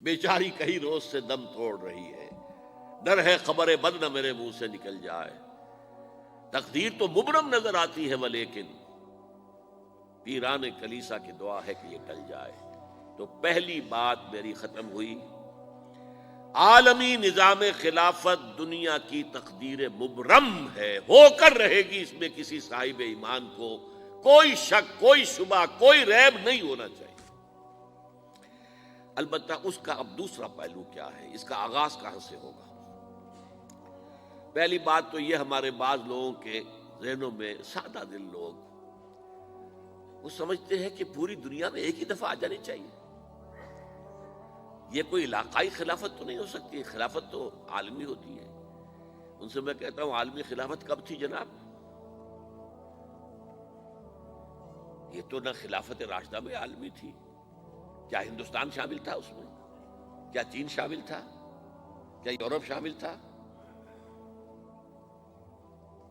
بیچاری کئی روز سے دم توڑ رہی ہے، ڈر ہے خبر بد نہ میرے منہ سے نکل جائے۔ تقدیر تو مبرم نظر آتی ہے ولیکن پیران کلیسا کی دعا ہے کہ یہ ٹل جائے۔ تو پہلی بات میری ختم ہوئی، عالمی نظام خلافت دنیا کی تقدیر مبرم ہے، ہو کر رہے گی، اس میں کسی صاحب ایمان کو کوئی شک، کوئی شبہ، کوئی ریب نہیں ہونا چاہیے۔ البتہ اس کا اب دوسرا پہلو کیا ہے، اس کا آغاز کہاں سے ہوگا؟ پہلی بات تو یہ، ہمارے بعض لوگوں کے ذہنوں میں، سادہ دل لوگ وہ سمجھتے ہیں کہ پوری دنیا میں ایک ہی دفعہ آ جانی چاہیے۔ یہ کوئی علاقائی خلافت تو نہیں ہو سکتی، خلافت تو عالمی ہوتی ہے۔ ان سے میں کہتا ہوں، عالمی خلافت کب تھی جناب؟ یہ تو نہ خلافت راشدہ میں عالمی تھی، کیا ہندوستان شامل تھا اس میں؟ کیا چین شامل تھا؟ کیا یورپ شامل تھا؟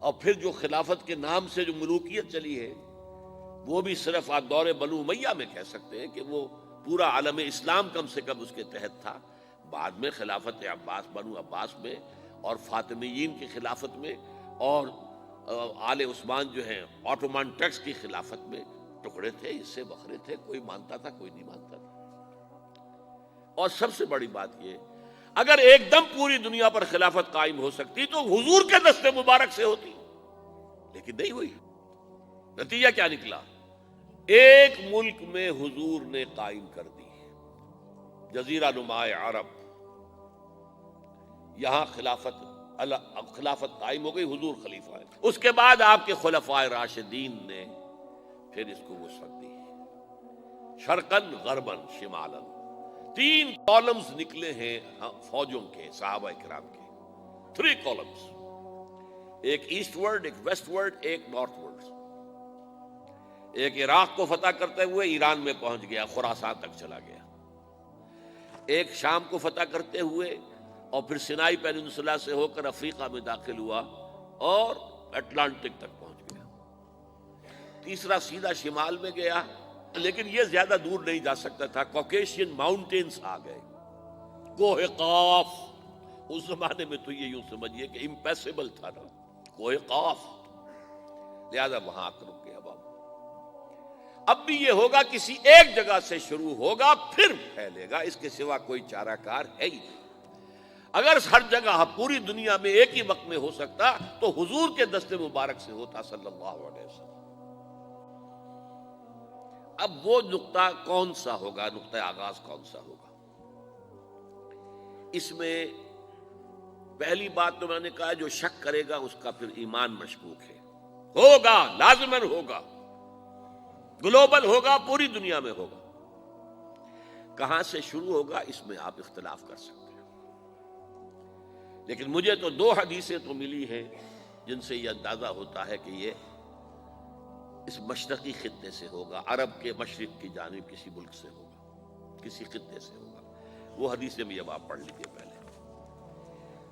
اور پھر جو خلافت کے نام سے جو ملوکیت چلی ہے، وہ بھی صرف آپ دور بنو امیہ میں کہہ سکتے ہیں کہ وہ پورا عالم اسلام کم سے کم اس کے تحت تھا۔ بعد میں خلافت عباس، بنو عباس میں، اور فاطمیین کی خلافت میں، اور آل عثمان جو ہیں آٹومان ٹرکس کی خلافت میں ٹکڑے تھے، حصے بکھرے تھے، کوئی مانتا تھا، کوئی نہیں مانتا تھا۔ اور سب سے بڑی بات یہ، اگر ایک دم پوری دنیا پر خلافت قائم ہو سکتی تو حضور کے دست مبارک سے ہوتی، لیکن نہیں ہوئی۔ نتیجہ کیا نکلا؟ ایک ملک میں حضور نے قائم کر دی، جزیرہ نما عرب، یہاں خلافت قائم ہو گئی، حضور خلیفہ ہے۔ اس کے بعد آپ کے خلفائے راشدین نے پھر اس کو وسعت دی، شرقاً غرباً شمالاً۔ 3 کالمز نکلے ہیں فوجوں کے، صحابہ کرام کے، 3 کالمز، ایک ایسٹ ورڈ، ایک ویسٹ ورڈ، ایک نارتھ ورڈ۔ ایک عراق کو فتح کرتے ہوئے ایران میں پہنچ گیا، خراسان تک چلا گیا۔ ایک شام کو فتح کرتے ہوئے اور پھر سینائی پیننسولا سے ہو کر افریقہ میں داخل ہوا اور اٹلانٹک تک پہنچ گیا۔ تیسرا سیدھا شمال میں گیا، لیکن یہ زیادہ دور نہیں جا سکتا تھا، کوکیشین ماؤنٹینز آ گئے، کوہ قاف۔ اس زمانے میں تو یہ یوں سمجھیے کہ امپیسیبل تھا نا، کوہ قاف، لہذا وہاں آ کر رک گیا بابا۔ اب بھی یہ ہوگا، کسی ایک جگہ سے شروع ہوگا پھر پھیلے گا، اس کے سوا کوئی چارہ کار ہے ہی نہیں۔ اگر ہر جگہ پوری دنیا میں ایک ہی وقت میں ہو سکتا تو حضور کے دست مبارک سے ہوتا صلی اللہ علیہ وسلم۔ اب وہ نقطہ کون سا ہوگا، نقطہ آغاز کون سا ہوگا؟ اس میں پہلی بات تو میں نے کہا، جو شک کرے گا اس کا پھر ایمان مشکوک ہے۔ ہوگا، لازماً ہوگا، گلوبل ہوگا، پوری دنیا میں ہوگا۔ کہاں سے شروع ہوگا اس میں آپ اختلاف کر سکتے ہیں، لیکن مجھے تو 2 حدیثیں تو ملی ہیں جن سے یہ اندازہ ہوتا ہے کہ یہ اس مشرقی خطے سے ہوگا، عرب کے مشرق کی جانب کسی ملک سے ہوگا، کسی خطے سے ہوگا۔ وہ حدیثیں بھی اب آپ پڑھ لیجیے پہلے،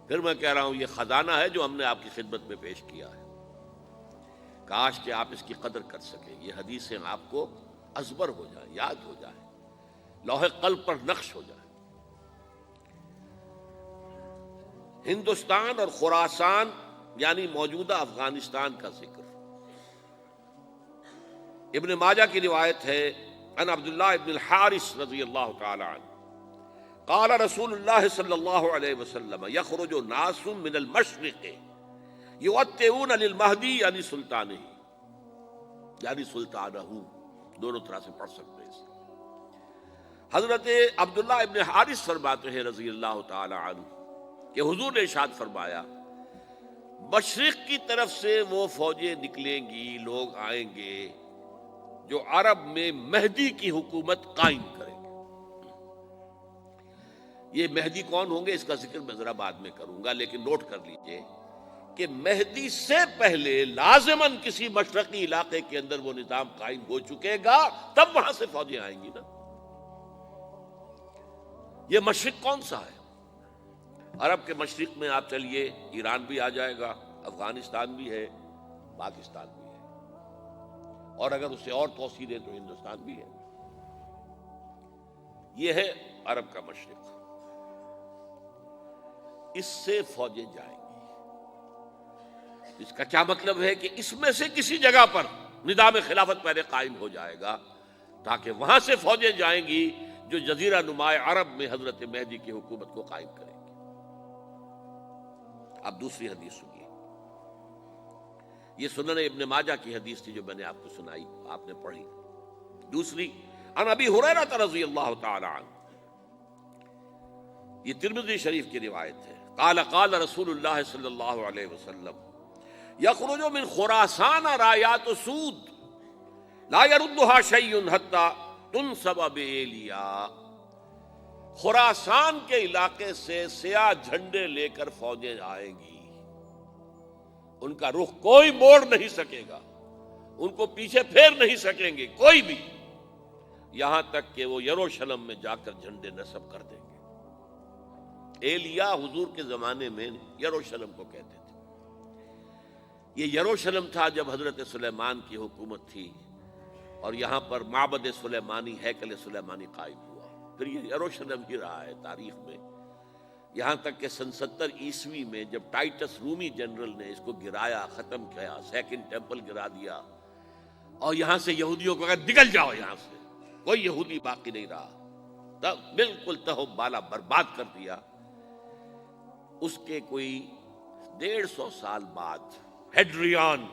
پھر میں کہہ رہا ہوں یہ خزانہ ہے جو ہم نے آپ کی خدمت میں پیش کیا ہے، کاش کہ آپ اس کی قدر کر سکیں، یہ حدیثیں آپ کو ازبر ہو جائیں، یاد ہو جائیں، لوح قلب پر نقش ہو جائیں۔ ہندوستان اور خراسان یعنی موجودہ افغانستان کا ذکر ابن ماجہ کی روایت ہے، ان عبداللہ ابن الحارث رضی اللہ تعالی عنہ قال رسول اللہ صلی اللہ علیہ وسلم یخرج ناس من المشرق یؤتئون للمہدی یعنی سلطانہ، یعنی سلطانہ، دونوں طرح سے پڑھ سکتے ہیں۔ حضرت عبداللہ ابن حارث فرماتے ہیں رضی اللہ تعالی عنہ کہ حضور نے ارشاد فرمایا، مشرق کی طرف سے وہ فوجیں نکلیں گی، لوگ آئیں گے جو عرب میں مہدی کی حکومت قائم کریں گے۔ یہ مہدی کون ہوں گے اس کا ذکر میں ذرا بعد میں کروں گا، لیکن نوٹ کر لیجئے کہ مہدی سے پہلے لازماً کسی مشرقی علاقے کے اندر وہ نظام قائم ہو چکے گا، تب وہاں سے فوجیں آئیں گی نا۔ یہ مشرق کون سا ہے؟ عرب کے مشرق میں آپ چلیے، ایران بھی آ جائے گا، افغانستان بھی ہے، پاکستان بھی ہے، اور اگر اسے اور توسیع دیں تو ہندوستان بھی ہے۔ یہ ہے عرب کا مشرق، اس سے فوجیں جائیں گی۔ اس کا کیا مطلب ہے کہ اس میں سے کسی جگہ پر نظام خلافت پہلے قائم ہو جائے گا تاکہ وہاں سے فوجیں جائیں گی جو جزیرہ نما عرب میں حضرت مہدی کی حکومت کو قائم کریں گی۔ اب دوسری حدیث سنیے، یہ سنن ابن ماجہ کی حدیث تھی جو میں نے آپ کو سنائی، آپ نے پڑھی۔ دوسری، عن ابی ہریرہ رضی اللہ تعالی عنہ، یہ ترمذی شریف کی روایت ہے، قال قال رسول اللہ صلی اللہ علیہ وسلم یخرج من خراسان رایات سود لا يردها شیء حتی تنصب بایلیا، خراسان کے علاقے سے سیاہ جھنڈے لے کر فوجیں آئیں گی، ان کا رخ کوئی موڑ نہیں سکے گا، ان کو پیچھے پھیر نہیں سکیں گے کوئی بھی، یہاں تک کہ وہ یروشلم میں جا کر جھنڈے نصب کر دیں گے۔ ایلیا حضور کے زمانے میں یروشلم کو کہتے تھے۔ یہ یروشلم تھا جب حضرت سلیمان کی حکومت تھی اور یہاں پر معبد سلیمانی، ہیکل سلیمانی قائم ہوا، پھر یہ یروشلم ہی رہا ہے تاریخ میں، یہاں تک کہ سن 70 عیسوی میں جب ٹائٹس رومی جنرل نے اس کو گرایا، ختم کیا، سیکنڈ ٹیمپل گرا دیا اور یہاں سے یہودیوں کو کہا نکل جاؤ یہاں سے، کوئی یہودی باقی نہیں رہا، تب بالکل تہو بالا برباد کر دیا۔ اس کے کوئی 150 سال بعد ہیڈریان،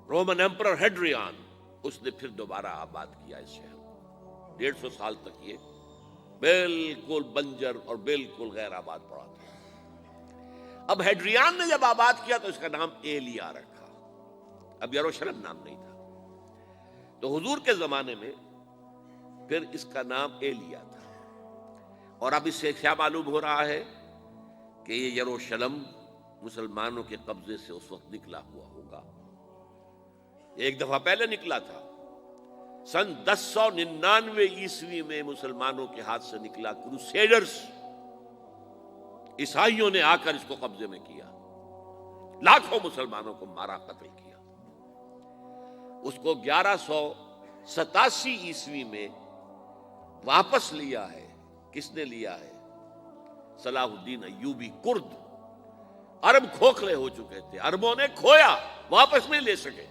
رومن ایمپرر ہیڈریان، اس نے پھر دوبارہ آباد کیا اس شہر کو۔ 150 سال تک یہ بالکل بنجر اور بالکل غیر آباد پڑا تھا۔ اب ہیڈریان نے جب آباد کیا تو اس کا نام ایلیا رکھا، اب یروشلم نام نہیں تھا، تو حضور کے زمانے میں پھر اس کا نام ایلیا تھا۔ اور اب اس سے کیا معلوم ہو رہا ہے کہ یہ یروشلم مسلمانوں کے قبضے سے اس وقت نکلا ہوا ہوگا، ایک دفعہ پہلے نکلا تھا، سن 1099 عیسوی میں مسلمانوں کے ہاتھ سے نکلا، کروسیڈرز عیسائیوں نے آ کر اس کو قبضے میں کیا، لاکھوں مسلمانوں کو مارا، قتل کیا۔ اس کو 1187 عیسوی میں واپس لیا ہے، کس نے لیا ہے؟ صلاح الدین ایوبی، کرد، عرب کھوکھلے ہو چکے تھے، عربوں نے کھویا، واپس نہیں لے سکے،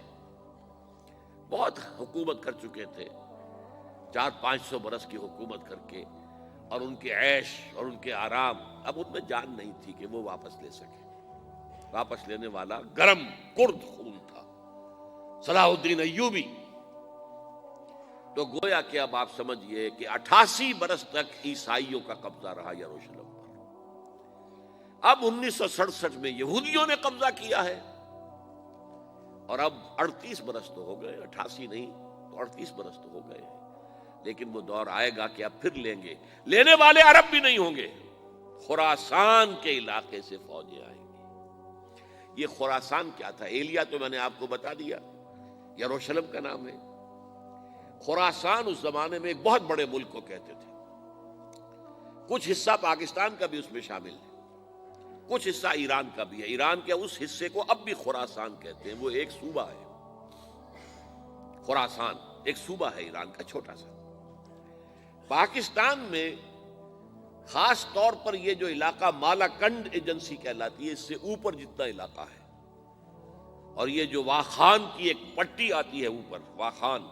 بہت حکومت کر چکے تھے، 400-500 برس کی حکومت کر کے، اور ان کے عیش اور ان کے آرام، اب ان میں جان نہیں تھی کہ وہ واپس لے سکے۔ واپس لینے والا گرم کرد خون تھا، صلاح الدین ایوبی۔ تو گویا کہ اب آپ سمجھئے کہ 88 برس تک عیسائیوں کا قبضہ رہا یروشلم پر۔ اب 1967 میں یہودیوں نے قبضہ کیا ہے، اور اب 38 برس تو ہو گئے، 88 نہیں تو 38 برس تو ہو گئے، لیکن وہ دور آئے گا کہ اب پھر لیں گے، لینے والے عرب بھی نہیں ہوں گے، خراسان کے علاقے سے فوجیں آئیں گی۔ یہ خراسان کیا تھا؟ ایلیا تو میں نے آپ کو بتا دیا، یروشلم کا نام ہے۔ خراسان اس زمانے میں ایک بہت بڑے ملک کو کہتے تھے، کچھ حصہ پاکستان کا بھی اس میں شامل ہے، کچھ حصہ ایران کا بھی ہے، ایران کے اس حصے کو اب بھی خراسان کہتے ہیں، وہ ایک صوبہ ہے، خراسان ایک صوبہ ہے ایران کا چھوٹا سا۔ پاکستان میں خاص طور پر یہ جو علاقہ مالاکنڈ ایجنسی کہلاتی ہے، اس سے اوپر جتنا علاقہ ہے، اور یہ جو واخان کی ایک پٹی آتی ہے اوپر، واخان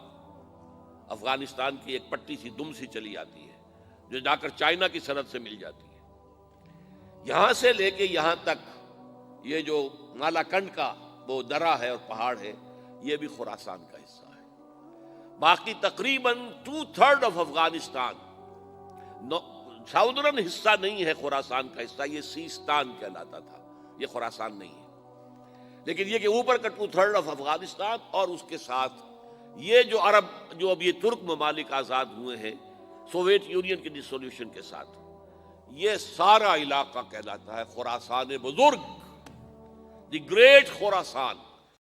افغانستان کی ایک پٹی سی دم سی چلی آتی ہے جو جا کر چائنا کی سرحد سے مل جاتی ہے، یہاں سے لے کے یہاں تک یہ جو مالاکنڈ کا وہ درہ ہے اور پہاڑ ہے، یہ بھی خراسان کا حصہ ہے۔ باقی تقریباً 2/3 آف افغانستان، ساؤدرن حصہ نہیں ہے خراسان کا حصہ، یہ سیستان کہلاتا تھا، یہ خراسان نہیں ہے، لیکن یہ کہ اوپر کا 2/3 آف افغانستان، اور اس کے ساتھ یہ جو عرب، جو اب یہ ترک ممالک آزاد ہوئے ہیں سوویت یونین کی ڈسولوشن کے ساتھ، یہ سارا علاقہ کہلاتا ہے خراسان بزرگ، دی گریٹ خراسان۔